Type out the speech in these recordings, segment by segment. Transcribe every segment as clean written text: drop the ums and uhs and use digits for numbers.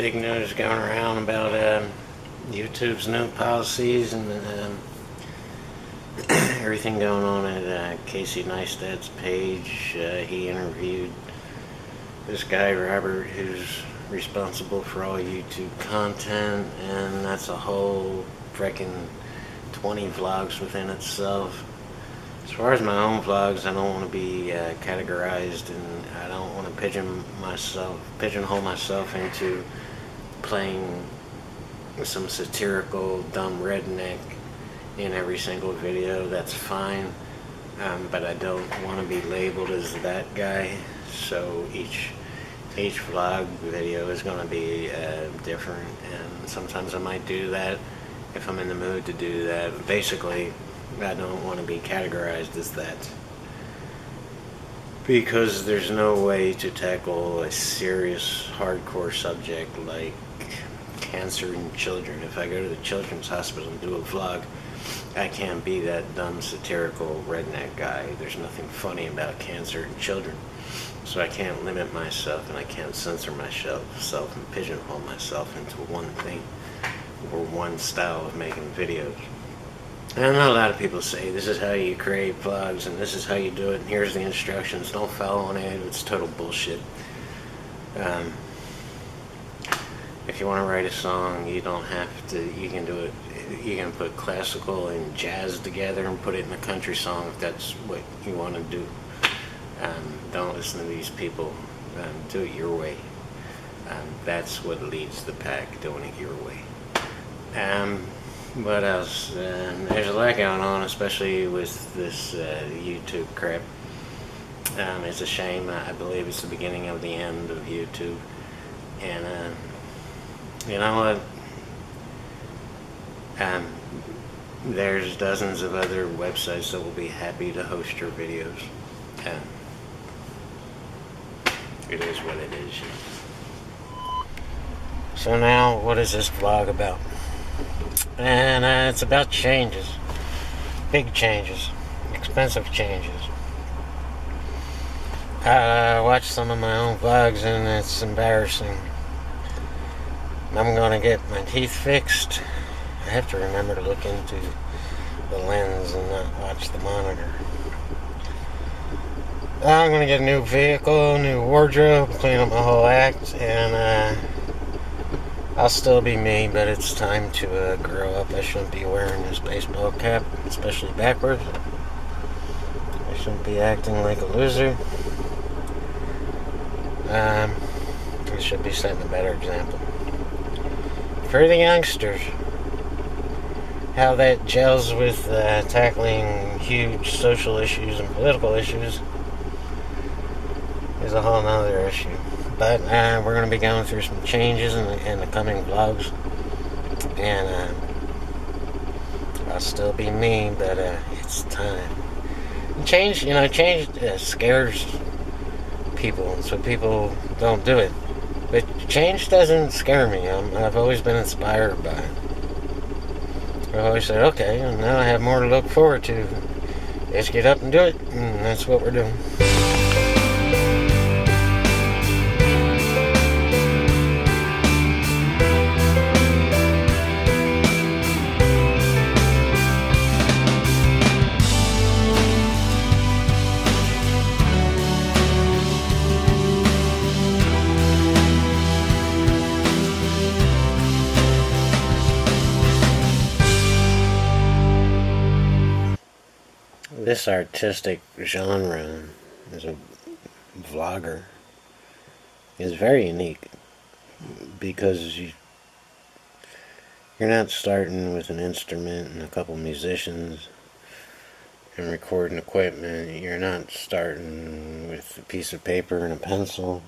big news going around about YouTube's new policies and everything going on at Casey Neistat's page. He interviewed this guy, Robert, who's responsible for all YouTube content, and that's a whole freaking 20 vlogs within itself. As far as my own vlogs, I don't want to be categorized, and I don't want to pigeonhole myself into playing some satirical dumb redneck in every single video. That's fine, but I don't want to be labeled as that guy. So each vlog video is going to be different, and sometimes I might do that if I'm in the mood to do that. Basically, I don't want to be categorized as that, because there's no way to tackle a serious, hardcore subject like cancer in children. If I go to the children's hospital and do a vlog, I can't be that dumb, satirical redneck guy. There's nothing funny about cancer in children. So I can't limit myself, and I can't censor myself and pigeonhole myself into one thing or one style of making videos. And I know a lot of people say this is how you create vlogs and this is how you do it and here's the instructions, don't follow any of it. It's total bullshit. If you want to write a song, you don't have to, you can do it, you can put classical and jazz together and put it in a country song if that's what you want to do. Don't listen to these people. Do it your way. That's what leads the pack, doing it your way. What else? There's a lot going on, especially with this YouTube crap. It's a shame. I believe it's the beginning of the end of YouTube. And you know what? There's dozens of other websites that will be happy to host your videos. It is what it is. So now, what is this vlog about? And it's about changes. Big changes. Expensive changes. I watched some of my own vlogs and it's embarrassing. I'm gonna get my teeth fixed. I have to remember to look into the lens and not watch the monitor. I'm gonna get a new vehicle, new wardrobe, clean up my whole act, and I'll still be me, but it's time to grow up. I shouldn't be wearing this baseball cap, especially backwards. I shouldn't be acting like a loser. I should be setting a better example for the youngsters. How that gels with tackling huge social issues and political issues is a whole nother issue. But we're going to be going through some changes in the coming vlogs, and I'll still be me, but it's time. Change scares people, so people don't do it. But change doesn't scare me. I've always been inspired by it. I've always said, okay, now I have more to look forward to. Let's get up and do it, and that's what we're doing. This artistic genre as a vlogger is very unique, because you're not starting with an instrument and a couple musicians and recording equipment. You're not starting with a piece of paper and a pencil.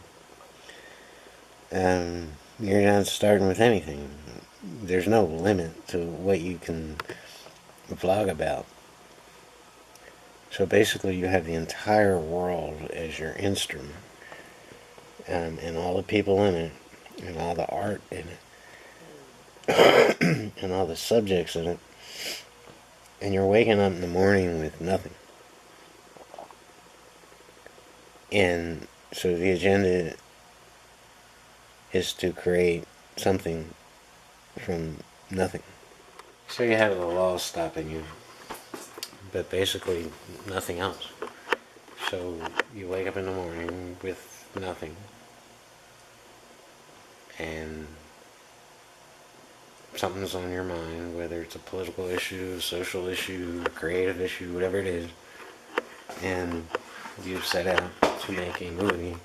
You're not starting with anything. There's no limit to what you can vlog about. So basically you have the entire world as your instrument, and all the people in it, and all the art in it, and all the subjects in it, and you're waking up in the morning with nothing. And so the agenda is to create something from nothing. So you have the law stopping you, but basically nothing else. So you wake up in the morning with nothing, and something's on your mind, whether it's a political issue, social issue, a creative issue, whatever it is, and you set out to make a movie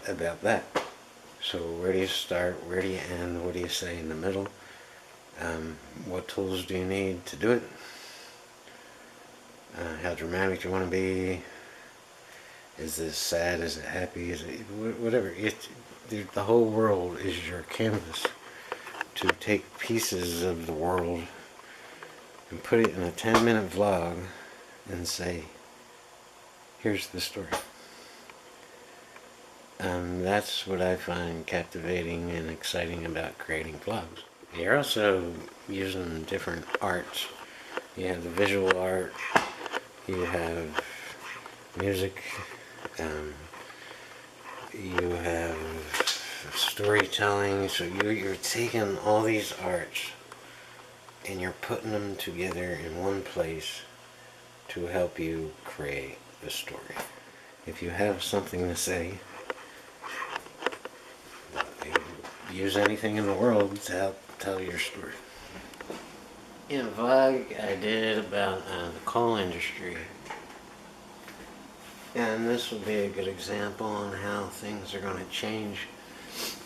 about that. So where do you start? Where do you end? What do you say in the middle? What tools do you need to do it? How dramatic do you want to be? Is this sad? Is it happy? Is it whatever? The whole world is your canvas to take pieces of the world and put it in a 10-minute vlog and say, here's the story. That's what I find captivating and exciting about creating vlogs. You're also using different arts. You have the visual art, you have music, you have storytelling. So you're taking all these arts and you're putting them together in one place to help you create the story. If you have something to say, use anything in the world to help tell your story. In a vlog I did about the coal industry, and this would be a good example on how things are going to change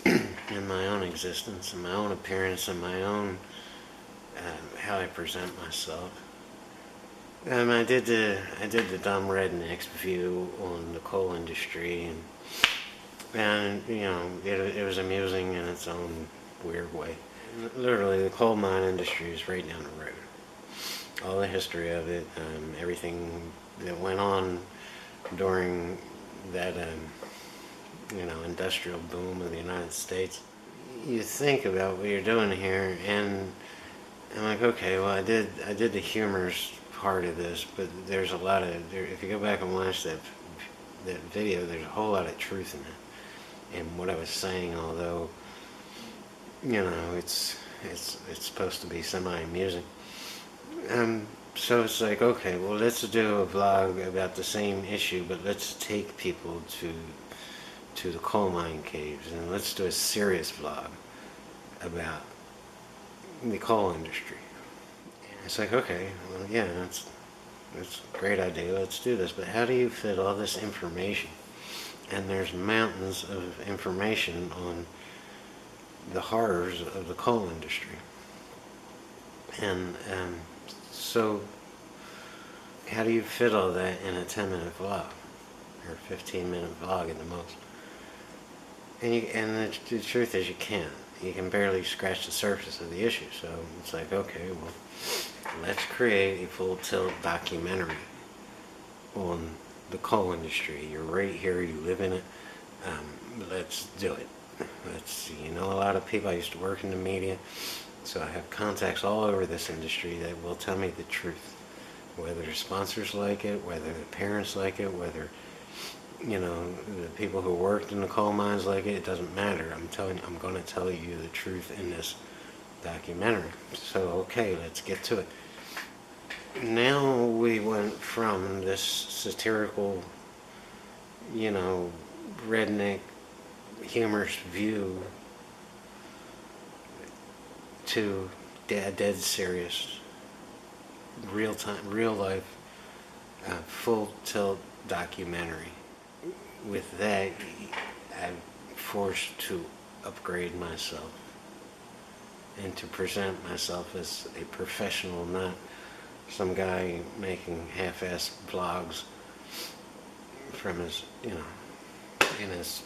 in my own existence, in my own appearance, in my own how I present myself. I did the dumb redneck's view on the coal industry, and you know, it was amusing in its own weird way. Literally, the coal mine industry is right down the road. All the history of it, everything that went on during that, you know, industrial boom of the United States. You think about what you're doing here, and I'm like, okay, well, I did the humorous part of this, but there's a lot of, if you go back and watch that video, there's a whole lot of truth in it. And what I was saying, although, you know, it's supposed to be semi-amusing. So it's like, okay, well, let's do a vlog about the same issue, but let's take people to the coal mine caves, and let's do a serious vlog about the coal industry. And it's like, okay, well, yeah, that's a great idea, let's do this, but how do you fit all this information? And there's mountains of information on the horrors of the coal industry. And so how do you fit all that in a 10-minute vlog, or 15-minute vlog at the most? And the truth is, you can't. You can barely scratch the surface of the issue. So it's like, okay, well, let's create a full tilt documentary on the coal industry. You're right here, you live in it. Let's do it. You know, a lot of people, I used to work in the media, so I have contacts all over this industry that will tell me the truth. Whether the sponsors like it, whether the parents like it, whether, you know, the people who worked in the coal mines like it doesn't matter. I'm going to tell you the truth in this documentary. So, okay, let's get to it. Now we went from this satirical, you know, redneck, humorous view to dead serious, real life, full tilt documentary. With that, I'm forced to upgrade myself and to present myself as a professional, not some guy making half-assed vlogs from his, you know, in his,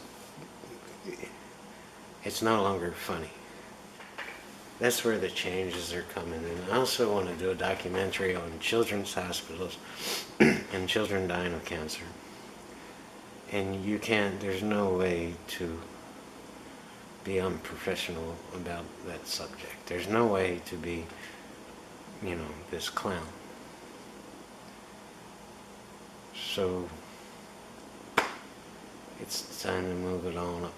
it's no longer funny. That's where the changes are coming in. I also want to do a documentary on children's hospitals and children dying of cancer. And you can't, there's no way to be unprofessional about that subject. There's no way to be, you know, this clown. So it's time to move it on up.